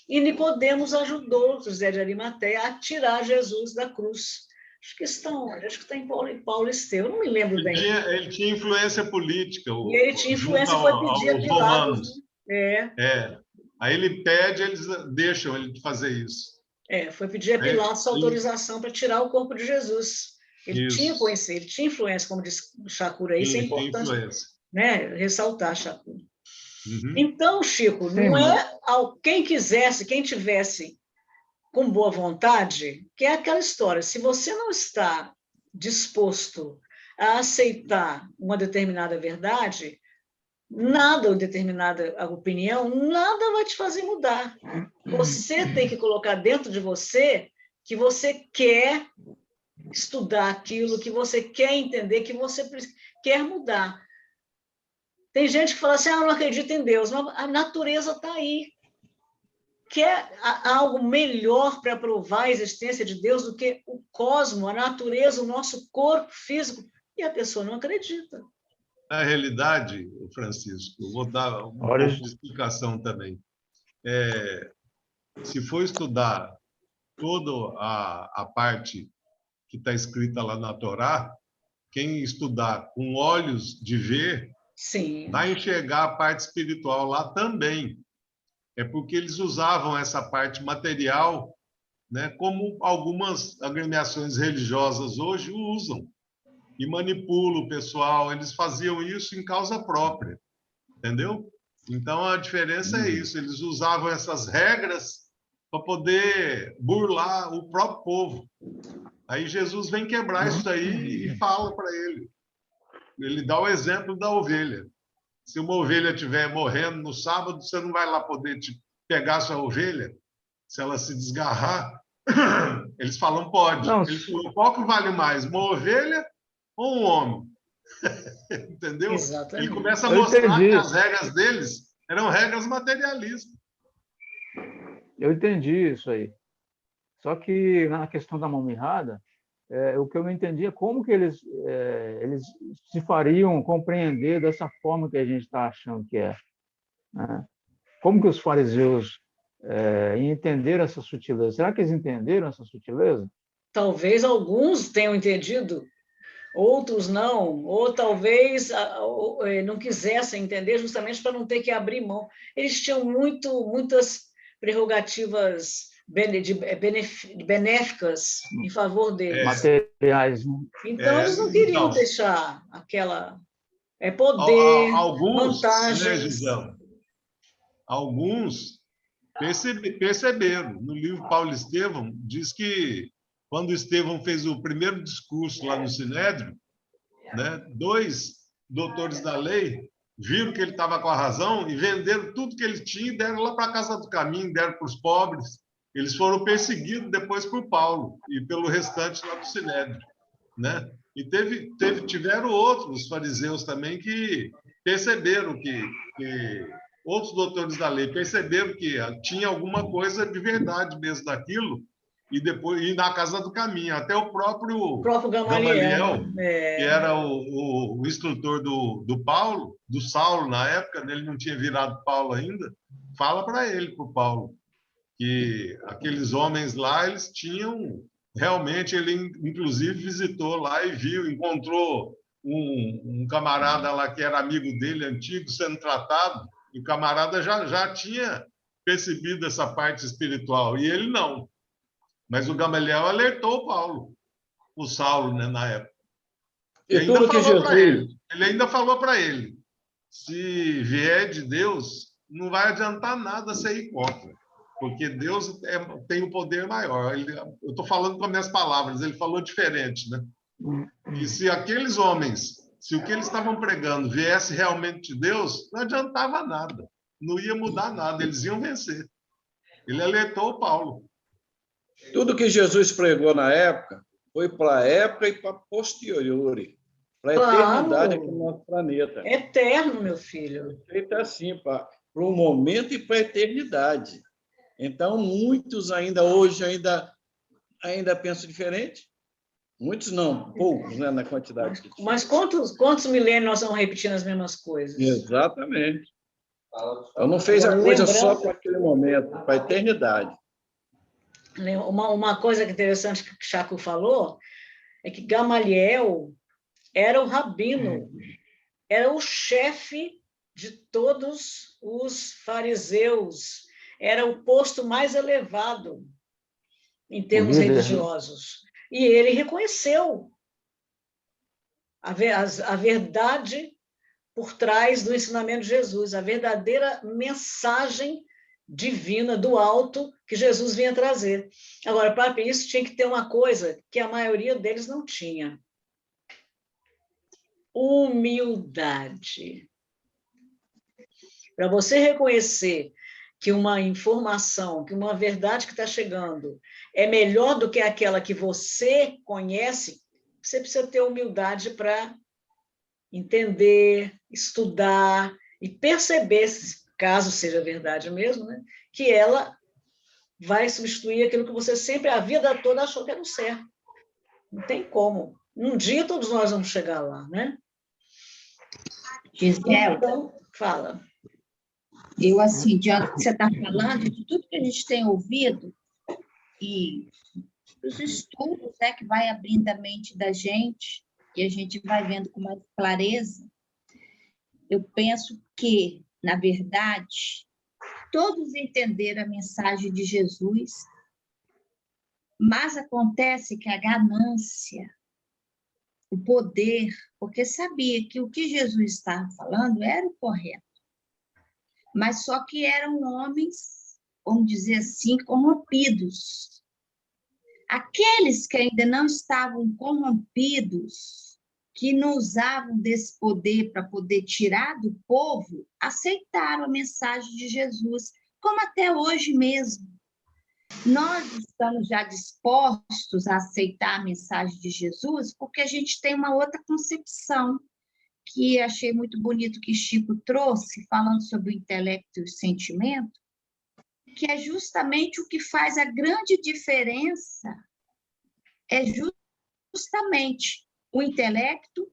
E Nicodemos ajudou José de Arimateia a tirar Jesus da cruz. Acho que está em Paulo e Estevão, não me lembro bem. Ele tinha influência política. E ele tinha influência e foi pedir a aos Pilatos. romanos. Né? Aí ele pede, eles deixam ele fazer isso. Foi pedir a Pilatos autorização para tirar o corpo de Jesus. Ele tinha influência, como diz o Chacura, isso é importante, né? Ressaltar, Chacura. Uhum. Então, Chico, não é quem quisesse, quem tivesse com boa vontade, que é aquela história, se você não está disposto a aceitar uma determinada verdade, nada, ou determinada opinião, nada vai te fazer mudar. Você tem que colocar dentro de você que você quer estudar aquilo, que você quer entender, que você quer mudar. Tem gente que fala assim, eu não acredito em Deus, mas a natureza está aí. Quer algo melhor para provar a existência de Deus do que o cosmo, a natureza, o nosso corpo físico? E a pessoa não acredita. Na realidade, Francisco, eu vou dar um pouco de explicação também. Se for estudar toda a parte que está escrita lá na Torá, quem estudar com olhos de ver, vai enxergar a parte espiritual lá também. É porque eles usavam essa parte material, né, como algumas agremiações religiosas hoje usam, e manipulam o pessoal. Eles faziam isso em causa própria, entendeu? Então, a diferença é isso. Eles usavam essas regras para poder burlar o próprio povo. Aí Jesus vem quebrar isso aí e fala para ele. Ele dá o exemplo da ovelha. Se uma ovelha estiver morrendo no sábado, você não vai lá poder pegar sua ovelha? Se ela se desgarrar? Eles falam, pode. Não, Ele falou, qual que vale mais, uma ovelha ou um homem? Entendeu? Exatamente. Ele começa a mostrar que as regras deles eram regras materialistas. Eu entendi isso aí. Só que na questão da mão mirrada, o que eu não entendi é como que eles se fariam compreender dessa forma que a gente está achando que é. Né? Como que os fariseus entenderam essa sutileza? Será que eles entenderam essa sutileza? Talvez alguns tenham entendido, outros não, ou talvez não quisessem entender justamente para não ter que abrir mão. Eles tinham muitas prerrogativas benéficas em favor deles. Materiais. Né? Então, eles não queriam deixar aquela poder, vantagens. Né, alguns perceberam. No livro Paulo e Estevão, diz que quando Estevão fez o primeiro discurso lá no Sinédrio, né, 2 doutores da lei viram que ele estava com a razão e venderam tudo que ele tinha e deram lá para a Casa do Caminho, deram para os pobres. Eles foram perseguidos depois por Paulo e pelo restante lá do Sinédrio, né? E tiveram outros fariseus também que perceberam que outros doutores da lei perceberam que tinha alguma coisa de verdade mesmo daquilo e depois ir na Casa do Caminho. Até o próprio Gamaliel, que era o instrutor do Paulo, do Saulo na época, ele não tinha virado Paulo ainda, fala para Paulo, que aqueles homens lá, eles tinham... Realmente, ele, inclusive, visitou lá e viu, encontrou um camarada lá que era amigo dele, antigo, sendo tratado, e o camarada já tinha percebido essa parte espiritual, e ele não. Mas o Gamaliel alertou o Saulo, né, na época. Ele ainda falou para ele, se vier de Deus, não vai adiantar nada você ir contra. porque Deus tem um poder maior. Eu estou falando com as minhas palavras, ele falou diferente, né? E se aqueles homens, se o que eles estavam pregando viesse realmente de Deus, não adiantava nada, não ia mudar nada, eles iam vencer. Ele alertou o Paulo. Tudo que Jesus pregou na época foi para a época e para posteriori, para a eternidade aqui no nosso planeta. Eterno, meu filho. Feito assim, para o momento e para a eternidade. Então, muitos hoje ainda pensam diferente. Muitos não, poucos, né, na quantidade que tinha. Mas quantos milênios nós vamos repetindo as mesmas coisas? Exatamente. Então, não fez a coisa só para aquele momento, para a eternidade. Uma coisa interessante que o Chaco falou é que Gamaliel era o rabino, era o chefe de todos os fariseus, era o posto mais elevado em termos religiosos. E ele reconheceu a verdade por trás do ensinamento de Jesus, a verdadeira mensagem divina do alto que Jesus vinha trazer. Agora, para isso, tinha que ter uma coisa que a maioria deles não tinha: humildade. Para você reconhecer que uma informação, que uma verdade que está chegando é melhor do que aquela que você conhece, você precisa ter humildade para entender, estudar e perceber, caso seja verdade mesmo, né, que ela vai substituir aquilo que você sempre, a vida toda, achou que era o certo. Não tem como. Um dia todos nós vamos chegar lá, né? Gisela, então, fala. Eu, assim, diante do que você está falando, de tudo que a gente tem ouvido, e os estudos, né, que vai abrindo a mente da gente, e a gente vai vendo com mais clareza, eu penso que, na verdade, todos entenderam a mensagem de Jesus, mas acontece que a ganância, o poder, porque sabia que o que Jesus estava falando era o correto, mas só que eram homens, vamos dizer assim, corrompidos. Aqueles que ainda não estavam corrompidos, que não usavam desse poder para poder tirar do povo, aceitaram a mensagem de Jesus, como até hoje mesmo. Nós estamos já dispostos a aceitar a mensagem de Jesus porque a gente tem uma outra concepção, que achei muito bonito que Chico trouxe, falando sobre o intelecto e o sentimento, que é justamente o que faz a grande diferença, é justamente o intelecto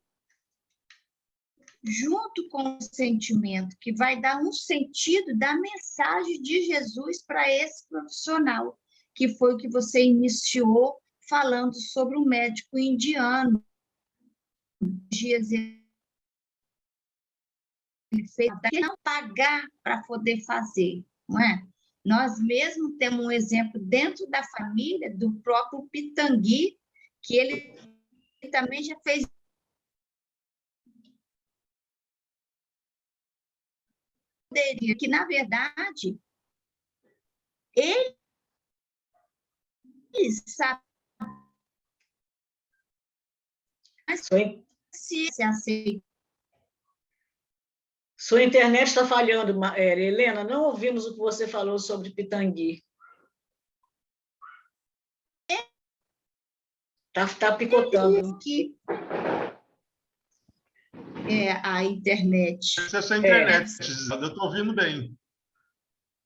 junto com o sentimento, que vai dar um sentido da mensagem de Jesus para esse profissional, que foi o que você iniciou falando sobre o médico indiano. Dias ele fez, não pagar para poder fazer, não é? Nós mesmo temos um exemplo dentro da família do próprio Pitangui, que ele também já fez que, na verdade, ele sabe se aceita. Sua internet está falhando, Helena. Não ouvimos o que você falou sobre Pitangui. Está picotando. A internet. Essa é a sua internet, Gisela. Eu estou ouvindo bem.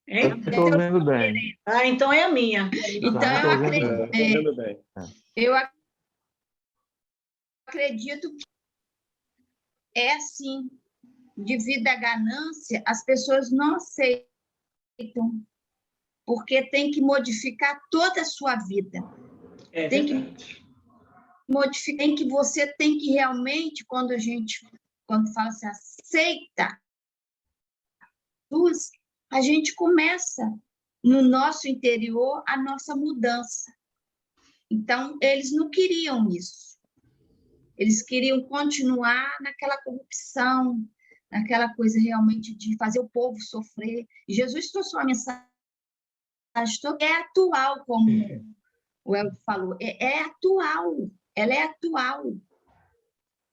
Eu estou ouvindo bem. Ah, então é a minha. Então, eu acredito que é assim. Devido à ganância, as pessoas não aceitam, porque tem que modificar toda a sua vida. Tem que modificar, tem que você tem que realmente, quando fala assim, aceita Jesus, a gente começa no nosso interior a nossa mudança. Então, eles não queriam isso. Eles queriam continuar naquela corrupção, naquela coisa realmente de fazer o povo sofrer. E Jesus trouxe uma mensagem pastor, é atual, como o Elton falou, é atual, ela é atual.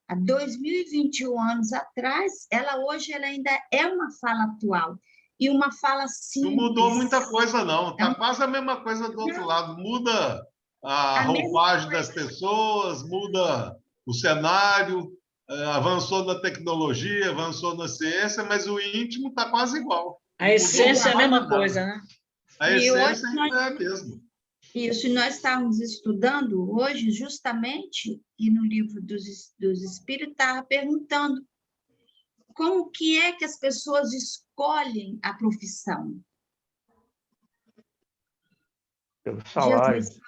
Há 2021 anos atrás, hoje ela ainda é uma fala atual, e uma fala simples. Não mudou muita coisa, não. Está quase a mesma coisa do outro lado. Muda a roupagem das pessoas, muda o cenário, avançou na tecnologia, avançou na ciência, mas o íntimo está quase igual. A essência é a mesma coisa, né? A essência ainda é a mesma. Isso, nós estávamos estudando hoje, justamente, e no livro dos Espíritos, estava perguntando como que é que as pessoas escolhem a profissão. Pelo salário. Jesus,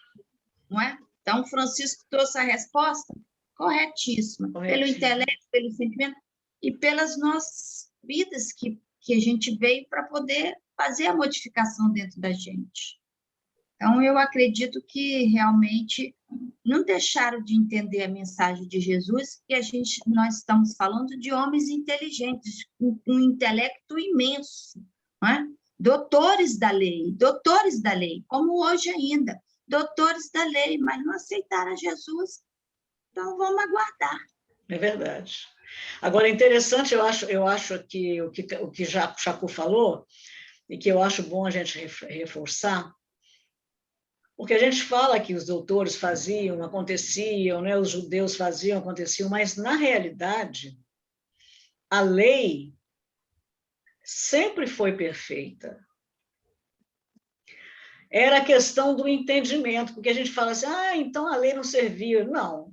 não é? Então, Francisco trouxe a resposta corretíssima. Pelo intelecto, pelo sentimento e pelas nossas vidas que a gente veio para poder fazer a modificação dentro da gente. Então, eu acredito que realmente não deixaram de entender a mensagem de Jesus, e nós estamos falando de homens inteligentes, com um intelecto imenso, não é? Doutores da lei, como hoje ainda, doutores da lei, mas não aceitaram Jesus, então vamos aguardar. É verdade. Agora, interessante, eu acho que o que Chaco falou, e que eu acho bom a gente reforçar, porque a gente fala que os doutores faziam, aconteciam, né? Os judeus faziam, aconteciam, mas, na realidade, a lei sempre foi perfeita. Era a questão do entendimento, porque a gente fala assim, então a lei não servia. Não.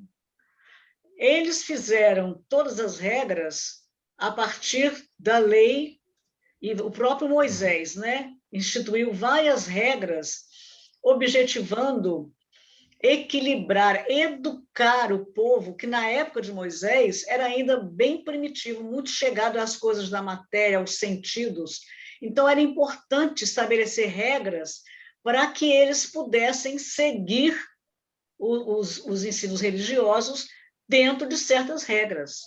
Eles fizeram todas as regras a partir da lei, e o próprio Moisés, né? Instituiu várias regras objetivando equilibrar, educar o povo, que na época de Moisés era ainda bem primitivo, muito chegado às coisas da matéria, aos sentidos. Então, era importante estabelecer regras para que eles pudessem seguir os ensinos religiosos dentro de certas regras.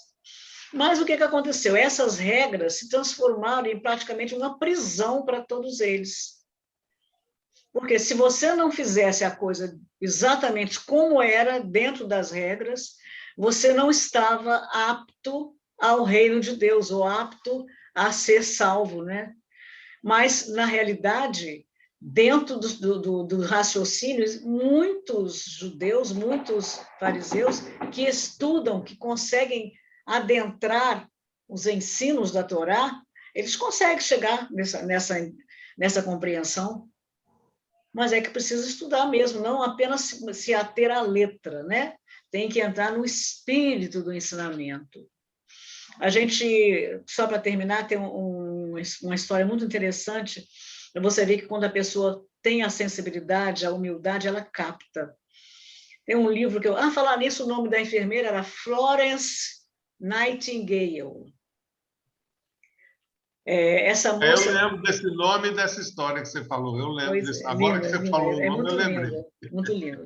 Mas o que aconteceu? Essas regras se transformaram em praticamente uma prisão para todos eles. Porque se você não fizesse a coisa exatamente como era, dentro das regras, você não estava apto ao reino de Deus, ou apto a ser salvo, né? Mas, na realidade, dentro do raciocínio, muitos judeus, muitos fariseus que estudam, que conseguem adentrar os ensinos da Torá, eles conseguem chegar nessa compreensão. Mas é que precisa estudar mesmo, não apenas se ater à letra, né? Tem que entrar no espírito do ensinamento. A gente, só para terminar, tem uma história muito interessante. Você vê que quando a pessoa tem a sensibilidade, a humildade, ela capta. Tem um livro que eu... falar nisso, o nome da enfermeira era Florence Nightingale. Essa moça... Eu lembro desse nome e dessa história que você falou. Eu lembro disso. Agora que você falou o nome, eu lembrei. Muito lindo.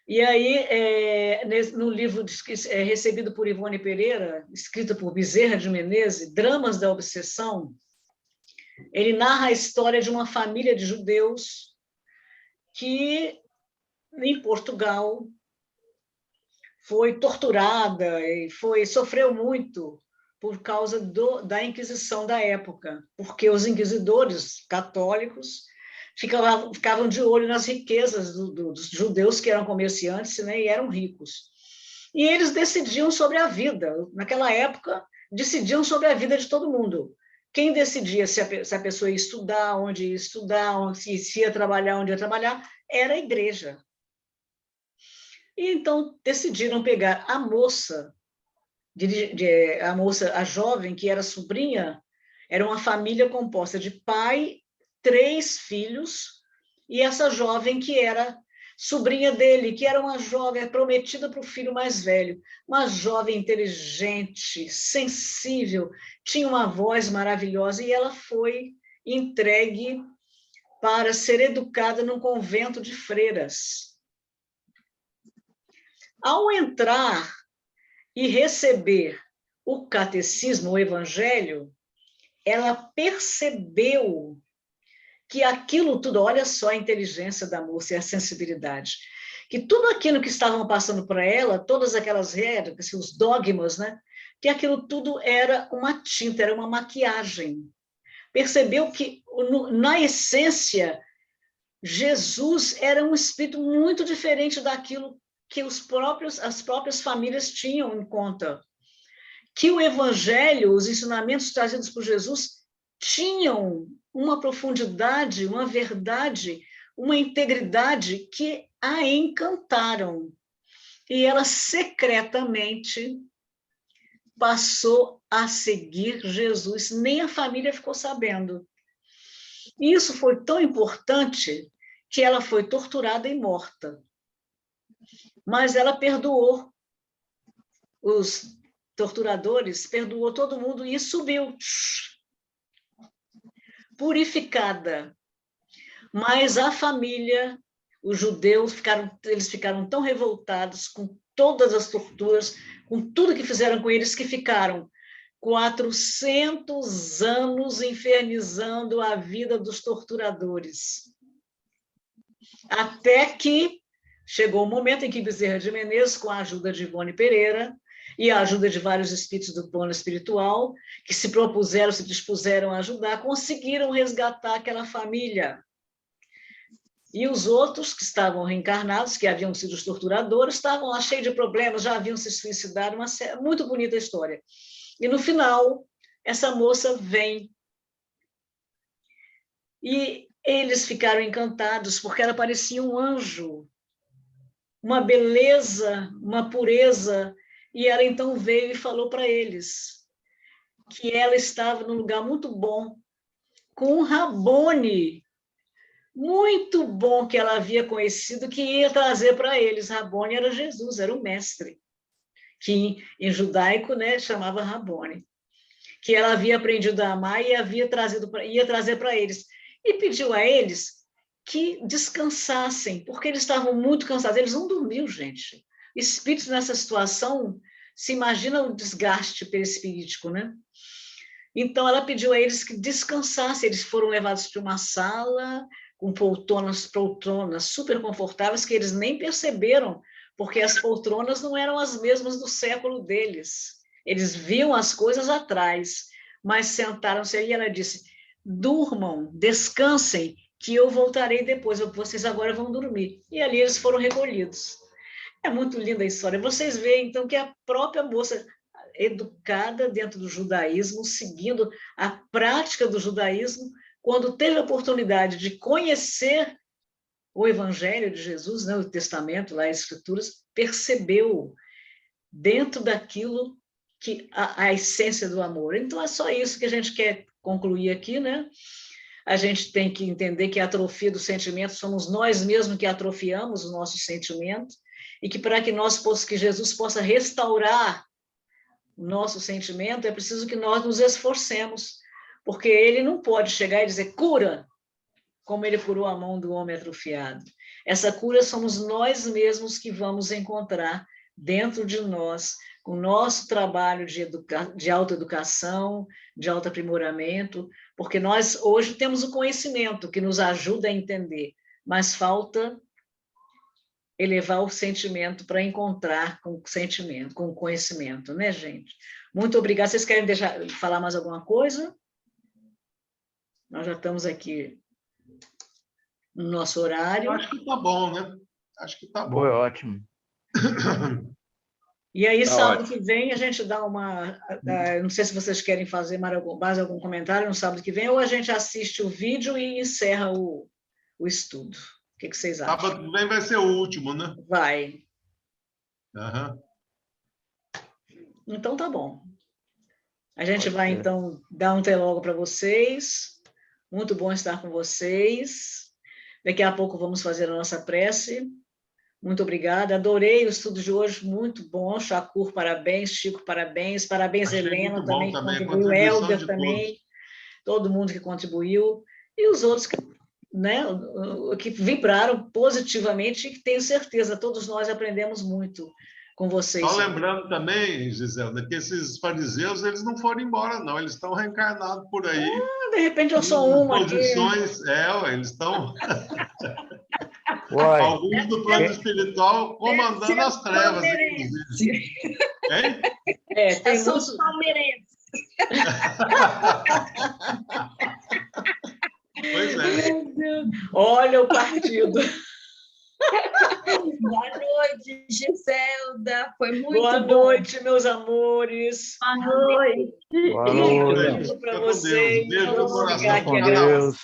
E aí, no livro recebido por Ivone Pereira, escrito por Bezerra de Menezes, Dramas da Obsessão, ele narra a história de uma família de judeus que, em Portugal, foi torturada e sofreu muito por causa da Inquisição da época, porque os inquisidores católicos ficavam de olho nas riquezas dos judeus, que eram comerciantes, né, e eram ricos. E eles decidiam sobre a vida. Naquela época, decidiam sobre a vida de todo mundo. Quem decidia se a pessoa ia estudar, onde ia estudar, se ia trabalhar, onde ia trabalhar, era a igreja. E então decidiram pegar a moça, a jovem, que era sobrinha, era uma família composta de pai, 3 filhos, e essa jovem que era sobrinha dele, que era uma jovem prometida para o filho mais velho, uma jovem inteligente, sensível, tinha uma voz maravilhosa, e ela foi entregue para ser educada num convento de freiras. Ao entrar e receber o catecismo, o evangelho, ela percebeu que aquilo tudo, olha só a inteligência da moça e a sensibilidade, que tudo aquilo que estavam passando para ela, todas aquelas regras, os dogmas, né? Que aquilo tudo era uma tinta, era uma maquiagem. Percebeu que, na essência, Jesus era um espírito muito diferente daquilo que as próprias famílias tinham em conta. Que o evangelho, os ensinamentos trazidos por Jesus, tinham uma profundidade, uma verdade, uma integridade que a encantaram. E ela secretamente passou a seguir Jesus, nem a família ficou sabendo. E isso foi tão importante que ela foi torturada e morta. Mas ela perdoou os torturadores, perdoou todo mundo e subiu, purificada. Mas a família, os judeus, eles ficaram tão revoltados com todas as torturas, com tudo que fizeram com eles, que ficaram 400 anos infernizando a vida dos torturadores. Até que chegou o momento em que Bezerra de Menezes, com a ajuda de Ivone Pereira e a ajuda de vários espíritos do plano espiritual, que se dispuseram a ajudar, conseguiram resgatar aquela família. E os outros que estavam reencarnados, que haviam sido os torturadores, estavam lá cheios de problemas, já haviam se suicidado, muito bonita história. E no final, essa moça vem. E eles ficaram encantados, porque ela parecia um anjo, uma beleza, uma pureza. E ela então veio e falou para eles que ela estava num lugar muito bom, com um Rabboni, muito bom, que ela havia conhecido, que ia trazer para eles. Rabboni era Jesus, era o mestre, que em judaico, né, chamava Rabboni, que ela havia aprendido a amar e ia trazer para eles. E pediu a eles que descansassem, porque eles estavam muito cansados. Eles não dormiam, gente. Espíritos nessa situação, se imagina o desgaste perispirítico, né? Então, ela pediu a eles que descansassem. Eles foram levados para uma sala com poltronas super confortáveis, que eles nem perceberam, porque as poltronas não eram as mesmas do século deles. Eles viam as coisas atrás, mas sentaram-se ali e ela disse: durmam, descansem, que eu voltarei depois, vocês agora vão dormir. E ali eles foram recolhidos. É muito linda a história. Vocês veem, então, que a própria moça, educada dentro do judaísmo, seguindo a prática do judaísmo, quando teve a oportunidade de conhecer o Evangelho de Jesus, né, o Testamento, lá, as Escrituras, percebeu dentro daquilo que a essência do amor. Então, é só isso que a gente quer concluir aqui, né? A gente tem que entender que a atrofia do sentimento somos nós mesmos que atrofiamos o nosso sentimento, e que para que Jesus possa restaurar o nosso sentimento, é preciso que nós nos esforcemos, porque ele não pode chegar e dizer cura, como ele curou a mão do homem atrofiado. Essa cura somos nós mesmos que vamos encontrar dentro de nós, com o nosso trabalho de autoeducação, de autoaprimoramento, porque nós hoje temos o conhecimento que nos ajuda a entender, mas falta elevar o sentimento para encontrar com o sentimento, com o conhecimento, né, gente? Muito obrigada. Vocês querem falar mais alguma coisa? Nós já estamos aqui no nosso horário. Acho que está bom, né? Acho que está bom. Foi ótimo. E aí, sábado que vem, a gente dá uma... Não sei se vocês querem fazer mais algum comentário no sábado que vem, ou a gente assiste o vídeo e encerra o estudo. O que vocês acham? Sábado que vem vai ser o último, né? Vai. Uhum. Então, tá bom. A gente vai, então, dar um até logo para vocês. Muito bom estar com vocês. Daqui a pouco vamos fazer a nossa prece. Muito obrigada. Adorei o estudo de hoje, muito bom. Chacur, parabéns. Chico, parabéns. Parabéns, Achei Helena, também, que contribuiu. Helder também. Todo mundo que contribuiu. E os outros que, né, que vibraram positivamente, e que tenho certeza, todos nós aprendemos muito com vocês. Só lembrando também, Giselda, que esses fariseus, eles não foram embora, não. Eles estão reencarnados por aí. De repente eu sou uma aqui. Posições, ué, eles estão, Uai, alguns do plano espiritual, comandando as trevas, inclusive. Hein? Tem Eu sou muitos... palmeirense. Pois é. Meu Deus. Olha o partido. Boa noite, Giselda. Foi muito Boa bom. noite, meus amores. Boa noite. boa Beijo, noite. gente. Para Fica com Deus. vocês. Beijo no Vamos coração. ligar aqui Com a Deus.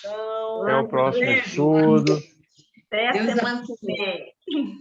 gravação. Até o próximo Beijo. estudo. Até a Deus semana abençoe. que vem. Beijo.